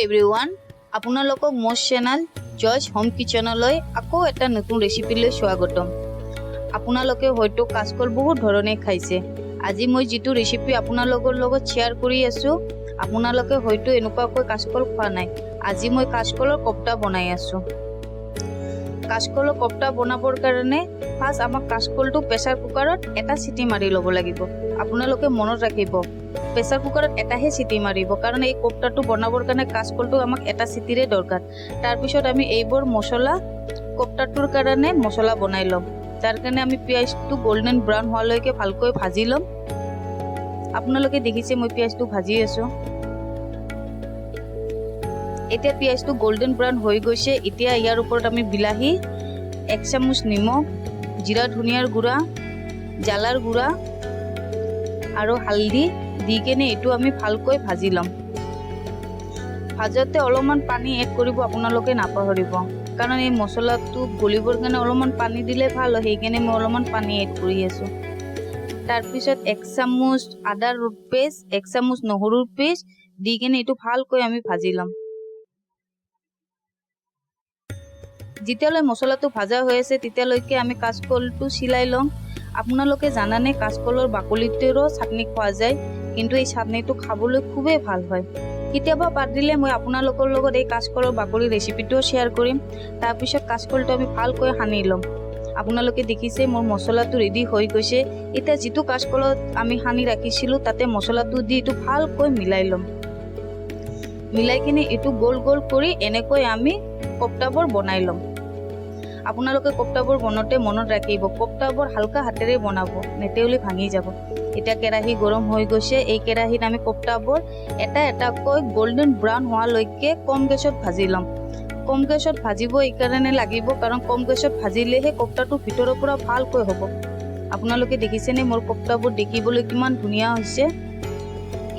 Everyone, আপোনালোকক মোৰ channel জয়ছ home কিচেনলৈ আকৌ এটা নতুন ৰেচিপিলৈ স্বাগতম। আপোনালোকে হয়তো কাচকল বহুত ধৰণে খাইছে। আজি মই যিটো ৰেচিপি আপোনালোকৰ লগত শ্বেয়াৰ কৰি আছো, আপোনালোকে হয়তো এনেকুৱাকৈ কাচকল খোৱা নাই। আজি মই কাচকলৰ কোপ্তা বনাই আছো। কাচকলৰ কোপ্তা বনাবৰ কাৰণে ফাৰ্ষ্ট আমাক কাচকলটো প্ৰেছাৰ কুকাৰত এটা চিটি মাৰি ল'ব লাগিব। আপোনালোকে মনত ৰাখিব, প্ৰেছাৰ কুকাৰত এটাহে চিটি মাৰিব, কাৰণ এই কোপ্তাটো বনাবৰ কাৰণে কাচকলটো আমাক এটা চিটিৰে দৰকাৰ। তাৰপিছত আমি এইবোৰ মছলা কোপ্তাটোৰ কাৰণে মছলা বনাই ল'ম। তাৰ কাৰণে আমি পিঁয়াজটো গোল্ডেন ব্ৰাউন হোৱালৈকে ভালকৈ ভাজি ল'ম। আপোনালোকে দেখিছে মই পিঁয়াজটো ভাজি আছো। এতিয়া পিঁয়াজটো গোল্ডেন ব্ৰাউন হৈ গৈছে। এতিয়া ইয়াৰ ওপৰত আমি বিলাহী, 1 চামুচ নিমখ, জিৰা ধনিয়াৰ গুড়া, জ্বালাৰ গুড়া আৰু হালধি দি কেনে এইটো আমি ভালকৈ ভাজি ল'ম। ভাজতে অলপমান পানী এড কৰিব আপোনালোকে নাপাহৰিব, কাৰণ এই মছলাটো গলিবৰ কাৰণে অলপমান পানী দিলে ভাল হয়, সেইকাৰণে মই অলপমান পানী এড কৰি আছো। তাৰপিছত 1 চামুচ আদাৰ পেষ্ট, 1 চামুচ নহৰুৰ পেষ্ট দি কেনে এইটো ভালকৈ আমি ভাজি ল'ম। যেতিয়ালৈ মছলাটো ভাজা হৈ আছে তেতিয়ালৈকে আমি কাচকলটো চিলাই ল'ম। আপোনালোকে জানানে কাচকলৰ বাকলিটোৰো চাটনি খোৱা যায়, কিন্তু এই চাটনিটো খাবলৈ খুবেই ভাল হয়। কেতিয়াবা পাৰিলে মই আপোনালোকৰ লগত এই কাচকলৰ বাকলিৰ ৰেচিপিটোও শ্বেয়াৰ কৰিম। তাৰপিছত কাচকলটো আমি ভালকৈ সানি ল'ম। আপোনালোকে দেখিছে মোৰ মছলাটো ৰেডি হৈ গৈছে। এতিয়া যিটো কাচকলত আমি সানি ৰাখিছিলোঁ তাতে মছলাটো দি এইটো ভালকৈ মিলাই ল'ম। মিলাই কিনে এইটো গোল গোল কৰি এনেকৈ আমি কোপ্তাবোৰ বনাই ল'ম। আপোনালোকে কোপ্তাবোৰ বনাওঁতে মনত ৰাখিব, কোপ্তাবোৰ হালকা হাতেৰে বনাব, নেতেউলি ভাঙি যাব। এতিয়া কেৰাহী গৰম হৈ গৈছে। এই কেৰাহীত আমি কোপ্তাবোৰ এটা এটাকৈ গোল্ডেন ব্ৰাউন হোৱালৈকে কম গেছত ভাজি ল'ম। কম গেছত ভাজিব এইকাৰণে লাগিব, কাৰণ কম গেছত ভাজিলেহে কোপ্তাটো ভিতৰৰ পৰা ভালকৈ হ'ব। আপোনালোকে দেখিছেনে মোৰ কোপ্তাবোৰ দেখিবলৈ কিমান ধুনীয়া হৈছে।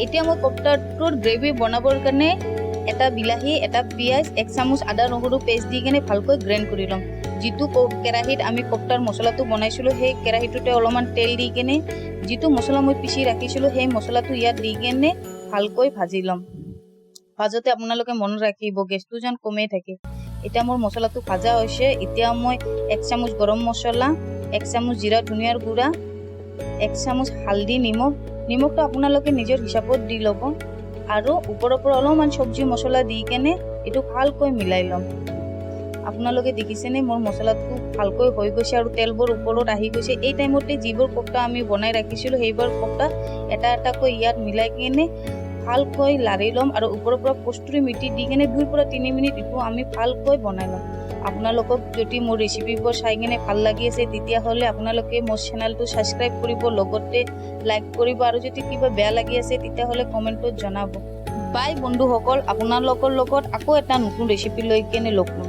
এতিয়া মই কোপ্তাটোৰ গ্ৰেভি বনাবৰ কাৰণে এটা বিলাহী, এটা পিঁয়াজ, 1 চামুচ আদা নহৰু পেষ্ট দি কেনে ভালকৈ গ্ৰাইণ্ড কৰি ল'ম। যিটো কেৰাহীত আমি কোপ্তাৰ মছলাটো বনাইছিলোঁ সেই কেৰাহীটোতে অলপমান তেল দি কেনে যিটো মছলা মই পিচি ৰাখিছিলোঁ সেই মছলাটো ইয়াত দি কেনে ভালকৈ ভাজি ল'ম। ভাজোতে আপোনালোকে মনত ৰাখিব গেছটো যেন কমেই থাকে। এতিয়া মোৰ মছলাটো ভাজা হৈছে। এতিয়া মই 1 চামুচ গৰম মছলা, 1 চামুচ জিৰা ধনিয়াৰ গুড়া, 1 চামুচ হালধি, নিমখটো আপোনালোকে নিজৰ হিচাপত দি ল'ব, আৰু ওপৰৰ পৰা অলপমান চব্জি মছলা দি কেনে এইটো ভালকৈ মিলাই ল'ম। আপোনালোকে দেখিছেনে মোৰ মছলাটো ভালকৈ হৈ গৈছে আৰু তেলবোৰ ওপৰত আহি গৈছে। এই টাইমতে যিবোৰ কোপ্তা আমি বনাই ৰাখিছিলোঁ সেইবোৰ কোপ্তা এটা এটাকৈ ইয়াত মিলাই কেনে ভালকৈ লাৰি ল'ম, আৰু ওপৰৰ পৰা কষ্টুৰি মেথি দি কেনে 2 পৰা 3 মিনিট এইটো আমি ভালকৈ বনাই ল'ম। আপোনালোকক যদি মোৰ ৰেচিপিবোৰ চাই কিনে ভাল লাগি আছে তেতিয়াহ'লে আপোনালোকে মোৰ চেনেলটো ছাবস্ক্ৰাইব কৰিব, লগতে লাইক কৰিব, আৰু যদি কিবা বেয়া লাগি আছে তেতিয়াহ'লে কমেণ্টত জনাব। বাই বন্ধুসকল, আপোনালোকৰ লগত আকৌ এটা নতুন ৰেচিপি লৈ কেনে লগ পাম।